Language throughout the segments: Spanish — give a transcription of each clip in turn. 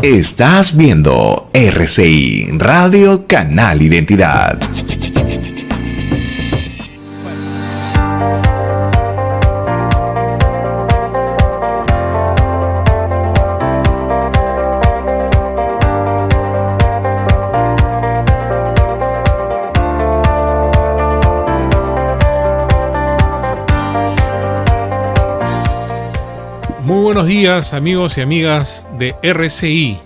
Estás viendo RCI, Radio Canal Identidad. Muy buenos días, amigos y amigas de RCI.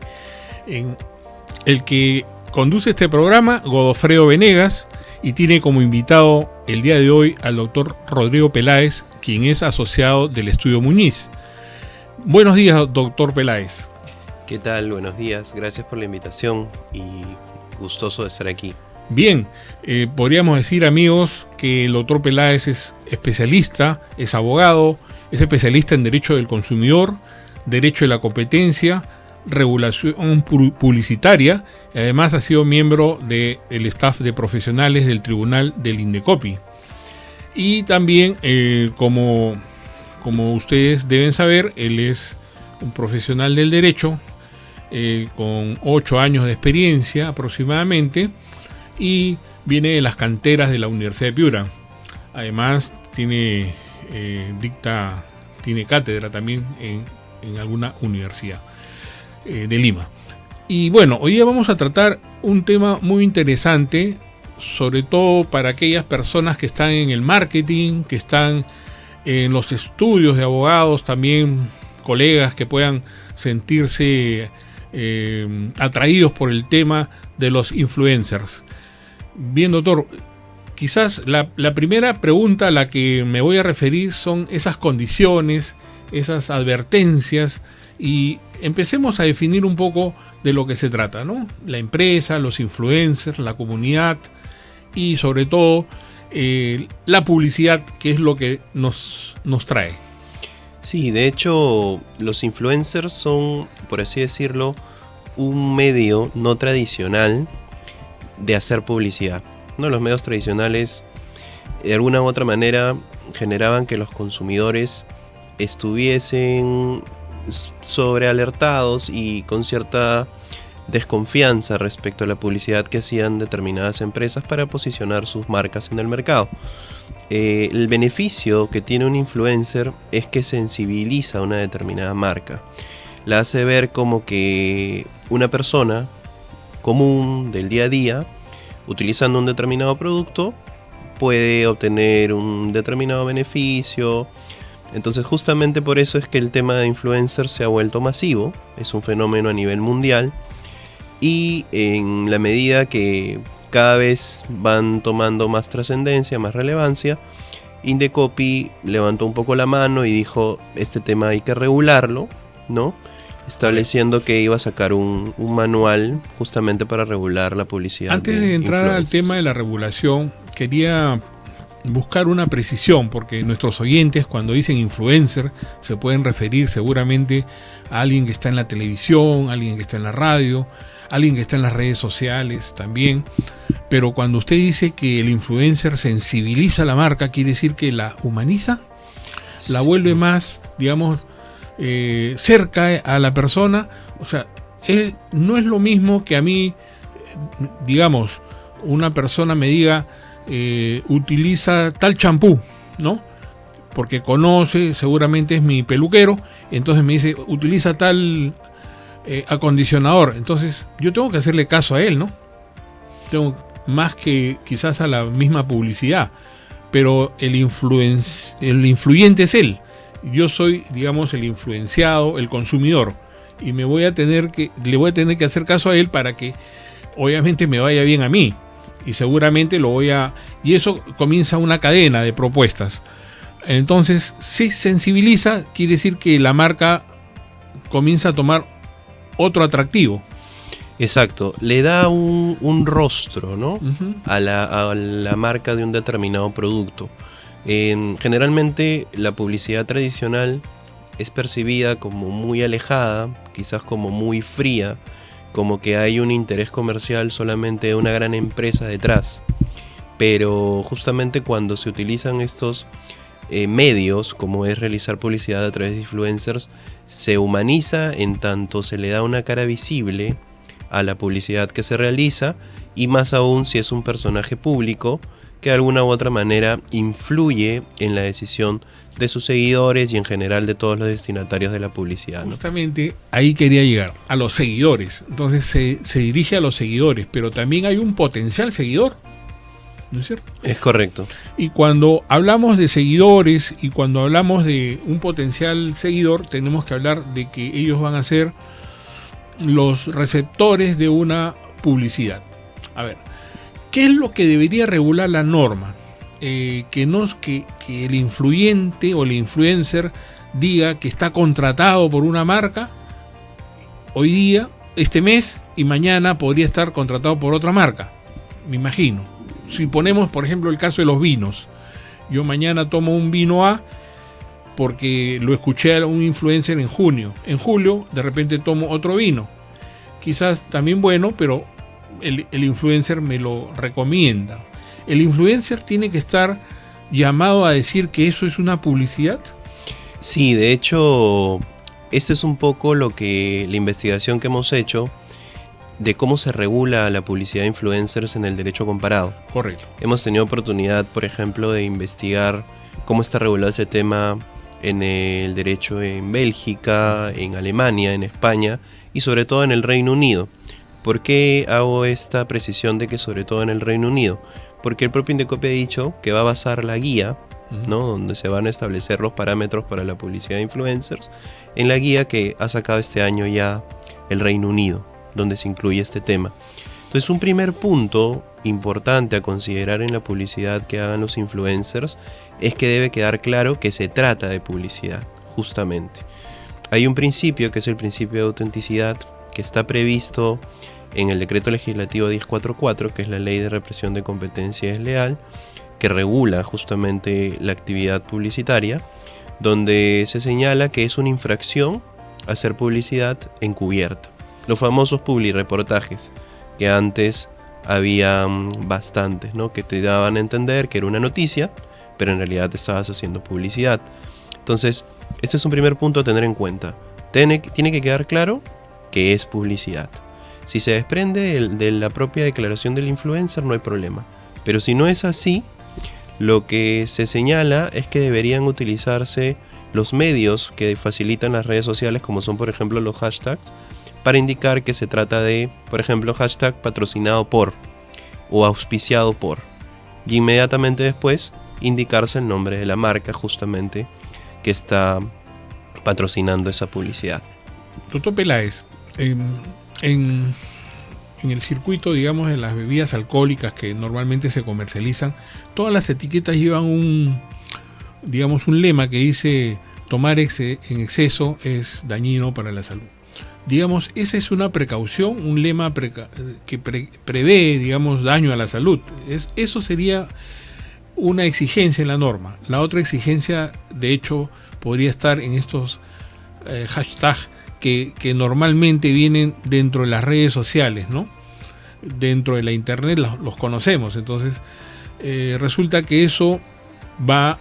El que conduce este programa, Godofredo Venegas, y tiene como invitado el día de hoy al doctor Rodrigo Peláez, quien es asociado del Estudio Muñiz. Buenos días, doctor Peláez. ¿Qué tal? Buenos días, gracias por la invitación y gustoso de estar aquí. Bien, podríamos decir, amigos, que el doctor Peláez es especialista, es abogado, es especialista en Derecho del Consumidor, Derecho de la Competencia, Regulación Publicitaria, y además ha sido miembro del staff de profesionales del Tribunal del INDECOPI. Y también, como ustedes deben saber, él es un profesional del derecho con 8 años de experiencia aproximadamente y viene de las canteras de la Universidad de Piura. Además, tiene cátedra también en alguna universidad de Lima. Y bueno, hoy día vamos a tratar un tema muy interesante, sobre todo para aquellas personas que están en el marketing, que están en los estudios de abogados, también colegas que puedan sentirse atraídos por el tema de los influencers. Bien, doctor, quizás la primera pregunta a la que me voy a referir son esas condiciones, esas advertencias, y empecemos a definir un poco de lo que se trata, ¿no? La empresa, los influencers, la comunidad y sobre todo la publicidad, que es lo que nos trae. Sí, de hecho, los influencers son, por así decirlo, un medio no tradicional de hacer publicidad, ¿no? Los medios tradicionales, de alguna u otra manera, generaban que los consumidores estuviesen sobrealertados y con cierta desconfianza respecto a la publicidad que hacían determinadas empresas para posicionar sus marcas en el mercado. El beneficio que tiene un influencer es que sensibiliza a una determinada marca. La hace ver como que una persona común del día a día, utilizando un determinado producto, puede obtener un determinado beneficio. Entonces, justamente por eso es que el tema de influencers se ha vuelto masivo, es un fenómeno a nivel mundial, y en la medida que cada vez van tomando más trascendencia, más relevancia, INDECOPI levantó un poco la mano y dijo, este tema hay que regularlo, ¿no? Estableciendo que iba a sacar un manual justamente para regular la publicidad. Antes de entrar al tema de la regulación, quería buscar una precisión, porque nuestros oyentes, cuando dicen influencer, se pueden referir seguramente a alguien que está en la televisión, alguien que está en la radio, alguien que está en las redes sociales también. Pero cuando usted dice que el influencer sensibiliza a la marca, ¿quiere decir que la humaniza? Sí. ¿La vuelve más, digamos, cerca a la persona? O sea, no es lo mismo que a mí, digamos, una persona me diga, utiliza tal champú, ¿no? Porque conoce, seguramente es mi peluquero, entonces me dice, utiliza tal acondicionador. Entonces yo tengo que hacerle caso a él, ¿no? Tengo más que quizás a la misma publicidad, pero el influyente es él. Yo soy, digamos, el influenciado, el consumidor, y le voy a tener que hacer caso a él para que obviamente me vaya bien a mí. Y seguramente y eso comienza una cadena de propuestas. Entonces, si sensibiliza, quiere decir que la marca comienza a tomar otro atractivo. Exacto, le da un rostro, ¿no? Uh-huh. a la marca de un determinado producto. Generalmente la publicidad tradicional es percibida como muy alejada, quizás como muy fría, como que hay un interés comercial solamente de una gran empresa detrás. Pero justamente cuando se utilizan estos medios, como es realizar publicidad a través de influencers, se humaniza en tanto se le da una cara visible a la publicidad que se realiza, y más aún si es un personaje público que de alguna u otra manera influye en la decisión de sus seguidores y en general de todos los destinatarios de la publicidad, ¿no? Justamente ahí quería llegar, a los seguidores. Entonces se dirige a los seguidores, pero también hay un potencial seguidor, ¿no es cierto? Es correcto. Y cuando hablamos de seguidores y cuando hablamos de un potencial seguidor, tenemos que hablar de que ellos van a ser los receptores de una publicidad. A ver, ¿qué es lo que debería regular la norma? Que el influyente o el influencer diga que está contratado por una marca hoy día, este mes, y mañana podría estar contratado por otra marca. Me imagino. Si ponemos, por ejemplo, el caso de los vinos. Yo mañana tomo un vino A porque lo escuché a un influencer en junio. En julio, de repente tomo otro vino. Quizás también bueno, pero el influencer me lo recomienda. ¿El influencer tiene que estar llamado a decir que eso es una publicidad? Sí, de hecho, esto es un poco lo que la investigación que hemos hecho de cómo se regula la publicidad de influencers en el derecho comparado. Correcto. Hemos tenido oportunidad, por ejemplo, de investigar cómo está regulado ese tema en el derecho en Bélgica, en Alemania, en España y sobre todo en el Reino Unido. ¿Por qué hago esta precisión de que sobre todo en el Reino Unido? Porque el propio Indecopi ha dicho que va a basar la guía, ¿no?, donde se van a establecer los parámetros para la publicidad de influencers, en la guía que ha sacado este año ya el Reino Unido, donde se incluye este tema. Entonces, un primer punto importante a considerar en la publicidad que hagan los influencers es que debe quedar claro que se trata de publicidad, justamente. Hay un principio que es el principio de autenticidad que está previsto en el Decreto Legislativo 1044, que es la Ley de Represión de Competencia Desleal, que regula justamente la actividad publicitaria, donde se señala que es una infracción hacer publicidad encubierta. Los famosos publireportajes, que antes habían bastantes, ¿no?, que te daban a entender que era una noticia, pero en realidad te estabas haciendo publicidad. Entonces, este es un primer punto a tener en cuenta. Tiene que quedar claro que es publicidad. Si se desprende de la propia declaración del influencer, no hay problema. Pero si no es así, lo que se señala es que deberían utilizarse los medios que facilitan las redes sociales, como son por ejemplo los hashtags, para indicar que se trata de, por ejemplo, hashtag patrocinado por o auspiciado por. Y inmediatamente después indicarse el nombre de la marca justamente que está patrocinando esa publicidad. Doctor Peláez, en el circuito, digamos, de las bebidas alcohólicas que normalmente se comercializan, todas las etiquetas llevan un lema que dice: tomar en exceso es dañino para la salud. Digamos, esa es una precaución, un lema que prevé, digamos, daño a la salud. Eso sería una exigencia en la norma. La otra exigencia, de hecho, podría estar en estos hashtags que normalmente vienen dentro de las redes sociales, ¿no? Dentro de la internet los conocemos. Entonces, resulta que eso va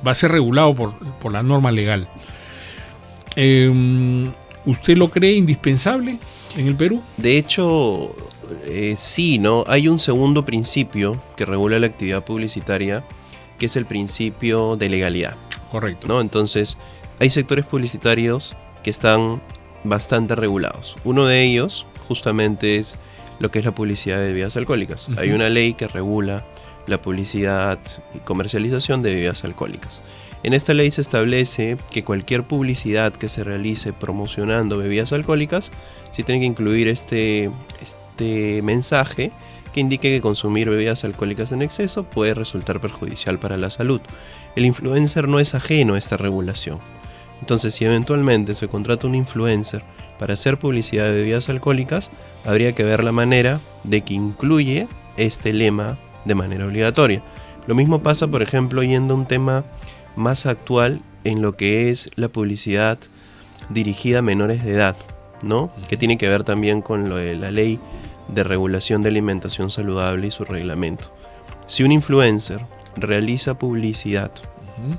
a ser regulado por la norma legal. ¿Usted lo cree indispensable en el Perú? De hecho, sí, ¿no? Hay un segundo principio que regula la actividad publicitaria, que es el principio de legalidad. Correcto. ¿No? Entonces, hay sectores publicitarios que están bastante regulados. Uno de ellos, justamente, es lo que es la publicidad de bebidas alcohólicas. Hay una ley que regula la publicidad y comercialización de bebidas alcohólicas. En esta ley se establece que cualquier publicidad que se realice promocionando bebidas alcohólicas sí tiene que incluir este mensaje que indique que consumir bebidas alcohólicas en exceso puede resultar perjudicial para la salud. El influencer no es ajeno a esta regulación. Entonces, si eventualmente se contrata un influencer para hacer publicidad de bebidas alcohólicas, habría que ver la manera de que incluye este lema de manera obligatoria. Lo mismo pasa, por ejemplo, yendo a un tema más actual en lo que es la publicidad dirigida a menores de edad, ¿no? Que tiene que ver también con lo de la ley de regulación de alimentación saludable y su reglamento. Si un influencer realiza publicidad, Ujú.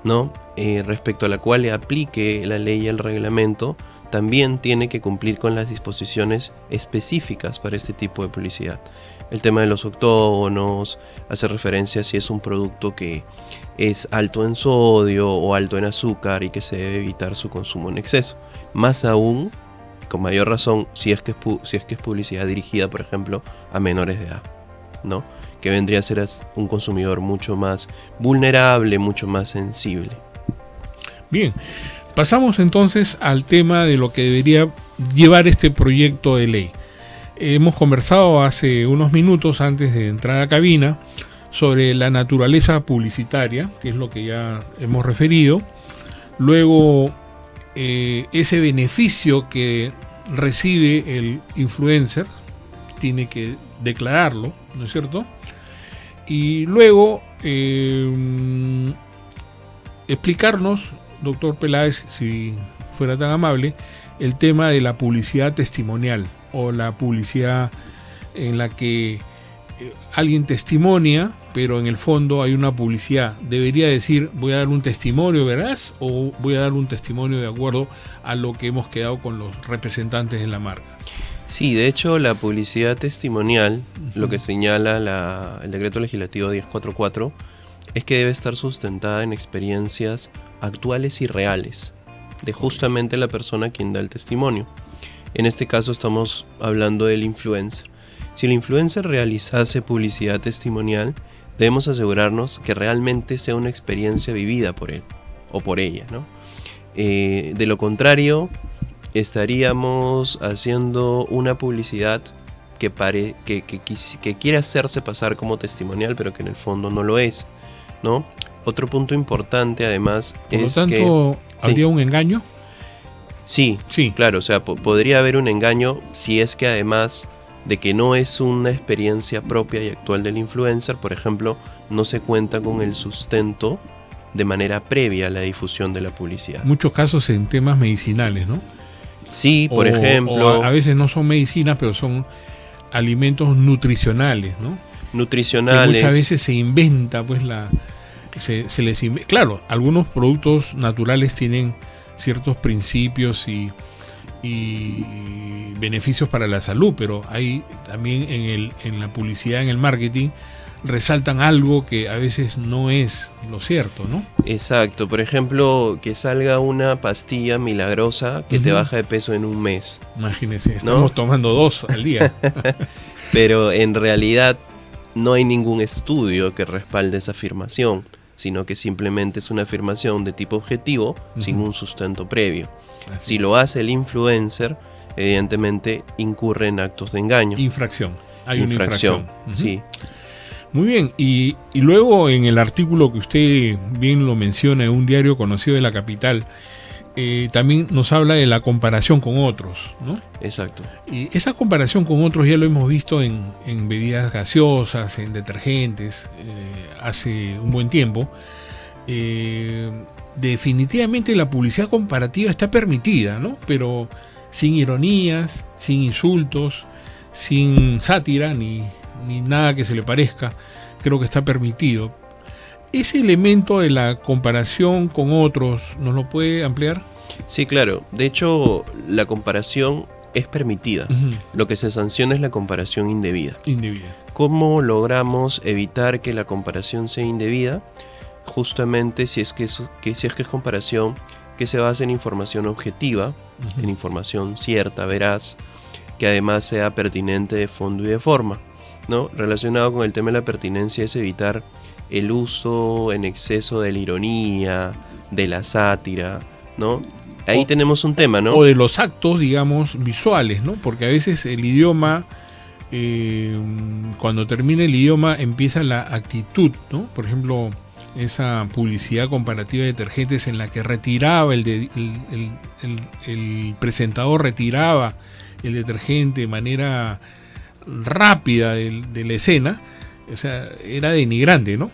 ¿no? Respecto a la cual le aplique la ley y el reglamento, también tiene que cumplir con las disposiciones específicas para este tipo de publicidad. El tema de los octógonos, hace referencia a si es un producto que es alto en sodio o alto en azúcar y que se debe evitar su consumo en exceso. Más aún, con mayor razón, si es que es publicidad dirigida, por ejemplo, a menores de edad, ¿no? Que vendría a ser un consumidor mucho más vulnerable, mucho más sensible. Bien, pasamos entonces al tema de lo que debería llevar este proyecto de ley. Hemos conversado hace unos minutos antes de entrar a cabina sobre la naturaleza publicitaria, que es lo que ya hemos referido. Luego, ese beneficio que recibe el influencer tiene que declararlo, ¿no es cierto? Y luego explicarnos, doctor Peláez, si fuera tan amable, el tema de la publicidad testimonial o la publicidad en la que alguien testimonia, pero en el fondo hay una publicidad. Debería decir, voy a dar un testimonio veraz o voy a dar un testimonio de acuerdo a lo que hemos quedado con los representantes de la marca. Sí, de hecho la publicidad testimonial, lo que señala el decreto legislativo 1044, es que debe estar sustentada en experiencias actuales y reales de justamente la persona quien da el testimonio. En este caso estamos hablando del influencer. Si el influencer realizase publicidad testimonial, debemos asegurarnos que realmente sea una experiencia vivida por él o por ella, ¿no? De lo contrario, estaríamos haciendo una publicidad que quiere hacerse pasar como testimonial, pero que en el fondo no lo es, ¿no? Otro punto importante además es que... Por lo tanto, ¿habría un engaño? Sí, claro, o sea, podría haber un engaño si es que además de que no es una experiencia propia y actual del influencer, por ejemplo, no se cuenta con el sustento de manera previa a la difusión de la publicidad. Muchos casos en temas medicinales, ¿no? Sí, por ejemplo... a veces no son medicinas, pero son alimentos nutricionales, ¿no? Nutricionales. Que muchas veces se inventa, pues claro, algunos productos naturales tienen ciertos principios y beneficios para la salud, pero hay también en la publicidad, en el marketing, resaltan algo que a veces no es lo cierto, ¿no? Exacto, por ejemplo, que salga una pastilla milagrosa que te baja de peso en un mes. Imagínense, estamos tomando 2 al día. Pero en realidad no hay ningún estudio que respalde esa afirmación, sino que simplemente es una afirmación de tipo objetivo, sin un sustento previo. Si lo hace el influencer, evidentemente incurre en actos de engaño. Infracción. Hay una infracción. Sí. Muy bien, y luego en el artículo que usted bien lo menciona en un diario conocido de la capital, también nos habla de la comparación con otros, ¿no? Exacto. Y esa comparación con otros ya lo hemos visto en bebidas gaseosas, en detergentes, hace un buen tiempo. Definitivamente la publicidad comparativa está permitida, ¿no? Pero sin ironías, sin insultos, sin sátira, ni nada que se le parezca. Creo que está permitido. ¿Ese elemento de la comparación con otros nos lo puede ampliar? Sí, claro. De hecho, la comparación es permitida. Lo que se sanciona es la comparación indebida. ¿Cómo logramos evitar que la comparación sea indebida? Justamente si es que es comparación que se basa en información objetiva, en información cierta, veraz, que además sea pertinente de fondo y de forma, ¿no? Relacionado con el tema de la pertinencia es evitar el uso en exceso de la ironía, de la sátira, ¿no? Ahí tenemos un tema, ¿no? O de los actos, digamos, visuales, ¿no? Porque a veces el idioma, cuando termina el idioma, empieza la actitud, ¿no? Por ejemplo, esa publicidad comparativa de detergentes en la que retiraba el presentador retiraba el detergente de manera rápida de la escena, o sea, era denigrante, ¿no?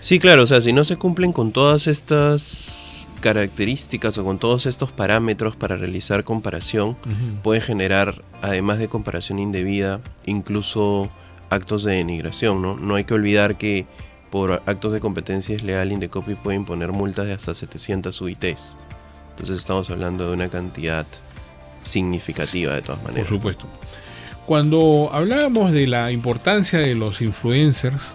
Sí, claro, o sea, si no se cumplen con todas estas características o con todos estos parámetros para realizar comparación, puede generar, además de comparación indebida, incluso actos de denigración, ¿no? No hay que olvidar que por actos de competencia desleal, Indecopi puede imponer multas de hasta 700 UITs. Entonces estamos hablando de una cantidad significativa de todas maneras. Por supuesto. Cuando hablábamos de la importancia de los influencers,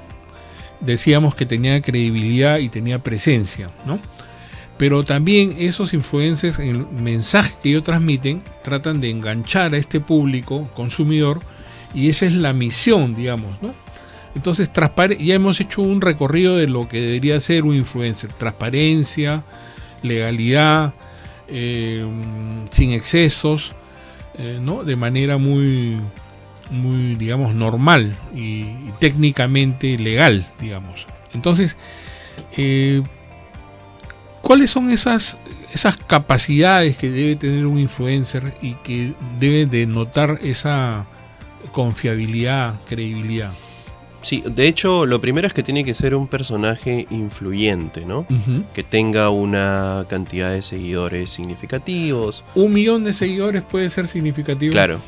decíamos que tenía credibilidad y tenía presencia, ¿no? Pero también esos influencers, en el mensaje que ellos transmiten, tratan de enganchar a este público consumidor, y esa es la misión, digamos, ¿no? Entonces, ya hemos hecho un recorrido de lo que debería ser un influencer: transparencia, legalidad, sin excesos, ¿no? De manera muy, digamos, normal y técnicamente legal, digamos. Entonces, ¿cuáles son esas capacidades que debe tener un influencer y que debe denotar esa confiabilidad, credibilidad? Sí, de hecho, lo primero es que tiene que ser un personaje influyente, ¿no? Uh-huh. Que tenga una cantidad de seguidores significativos. 1 millón de seguidores puede ser significativo. Claro.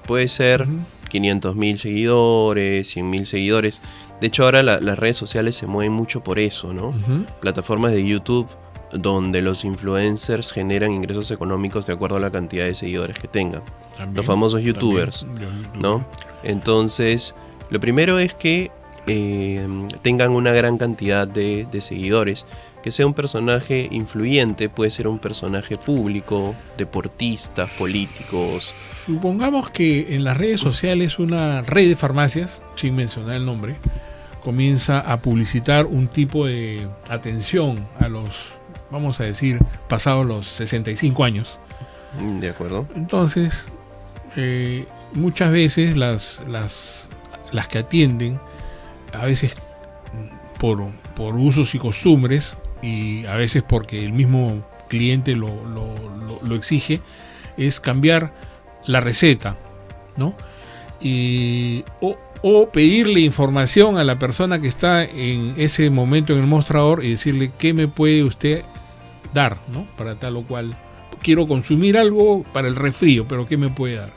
Puede ser 500.000 seguidores, 100.000 seguidores. De hecho, ahora las redes sociales se mueven mucho por eso, ¿no? Uh-huh. Plataformas de YouTube donde los influencers generan ingresos económicos de acuerdo a la cantidad de seguidores que tengan. También, los famosos youtubers, ¿no? Entonces, lo primero es que tengan una gran cantidad de seguidores, que sea un personaje influyente, puede ser un personaje público, deportistas, políticos. Supongamos que en las redes sociales una red de farmacias, sin mencionar el nombre, comienza a publicitar un tipo de atención a los, vamos a decir, pasados los 65 años. De acuerdo. Entonces, muchas veces las que atienden, a veces por usos y costumbres, y a veces porque el mismo cliente lo exige, es cambiar la receta, ¿no? O pedirle información a la persona que está en ese momento en el mostrador y decirle: ¿qué me puede usted dar, ¿no? Para tal o cual. Quiero consumir algo para el resfrío, pero ¿qué me puede dar?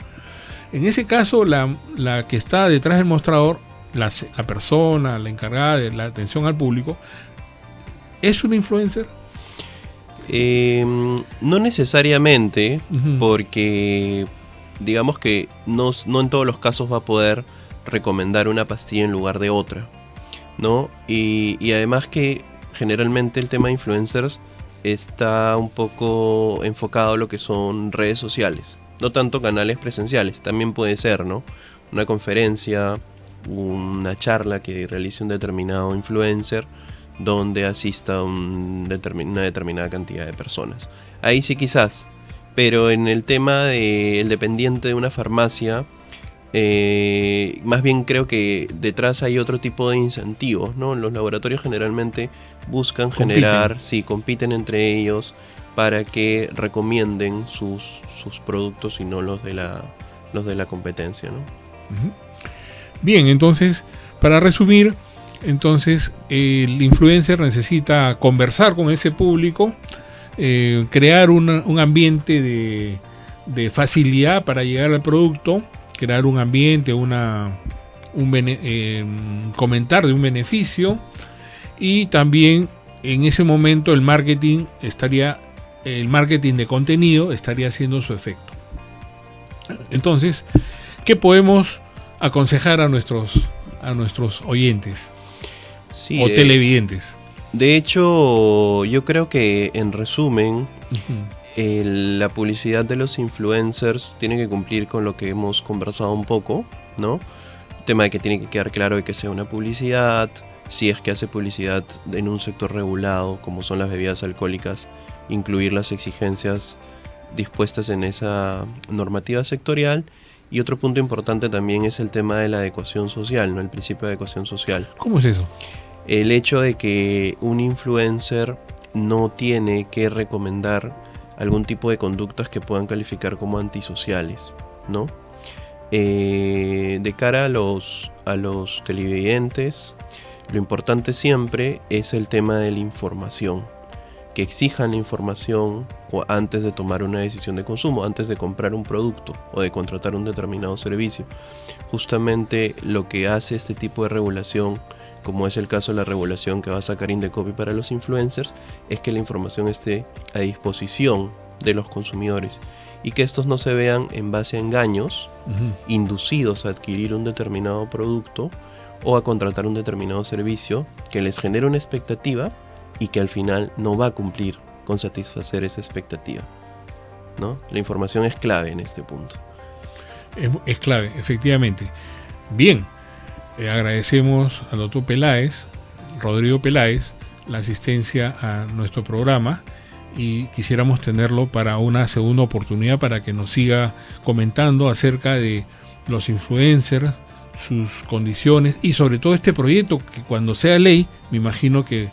En ese caso, la que está detrás del mostrador, la persona, la encargada de la atención al público, ¿es una influencer? No necesariamente, Uh-huh. porque digamos que no en todos los casos va a poder recomendar una pastilla en lugar de otra, ¿no? Y además que generalmente el tema de influencers está un poco enfocado a lo que son redes sociales, no tanto canales presenciales. También puede ser, ¿no? Una conferencia, una charla que realice un determinado influencer donde asista una determinada cantidad de personas. Ahí sí quizás, pero en el tema del dependiente de una farmacia, más bien creo que detrás hay otro tipo de incentivos, ¿no? Los laboratorios generalmente buscan compiten entre ellos para que recomienden sus productos y no los de la competencia, ¿no? Uh-huh. Bien, entonces, para resumir, entonces el influencer necesita conversar con ese público, crear un ambiente de facilidad para llegar al producto, crear un ambiente, comentar de un beneficio, y también en ese momento el marketing de contenido estaría haciendo su efecto. Entonces, ¿qué podemos aconsejar a nuestros oyentes o televidentes? De hecho, yo creo que en resumen, Uh-huh, la publicidad de los influencers tiene que cumplir con lo que hemos conversado un poco, ¿no? El tema de que tiene que quedar claro de que sea una publicidad, si es que hace publicidad en un sector regulado, como son las bebidas alcohólicas, incluir las exigencias dispuestas en esa normativa sectorial. Y otro punto importante también es el tema de la adecuación social, ¿no? El principio de adecuación social. ¿Cómo es eso? El hecho de que un influencer no tiene que recomendar algún tipo de conductas que puedan calificar como antisociales, ¿no? De cara a los televidentes, lo importante siempre es el tema de la información. que exijan la información antes de tomar una decisión de consumo, antes de comprar un producto o de contratar un determinado servicio. Justamente lo que hace este tipo de regulación, como es el caso de la regulación que va a sacar Indecopi para los influencers, es que la información esté a disposición de los consumidores y que estos no se vean en base a engaños, inducidos a adquirir un determinado producto o a contratar un determinado servicio que les genera una expectativa y que al final no va a cumplir con satisfacer esa expectativa, ¿no? La información es clave en este punto. Es clave, efectivamente. Bien, agradecemos al doctor Peláez, Rodrigo Peláez, la asistencia a nuestro programa, y quisiéramos tenerlo para una segunda oportunidad para que nos siga comentando acerca de los influencers, sus condiciones y sobre todo este proyecto que cuando sea ley, me imagino que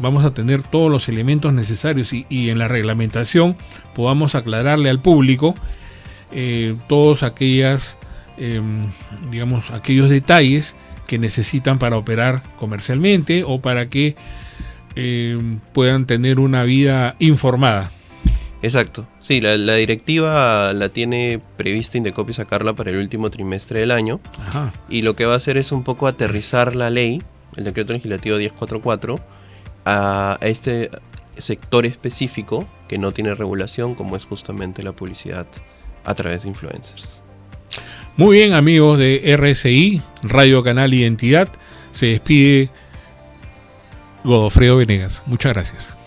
vamos a tener todos los elementos necesarios y en la reglamentación podamos aclararle al público todos aquellos detalles que necesitan para operar comercialmente o para que puedan tener una vida informada. Exacto, sí, la directiva la tiene prevista Indecopi sacarla para el último trimestre del año. Ajá. Y lo que va a hacer es un poco aterrizar la ley, el decreto legislativo 1044, a este sector específico que no tiene regulación, como es justamente la publicidad a través de influencers. Muy bien, amigos de RSI, Radio Canal Identidad, se despide Godofredo Venegas. Muchas gracias.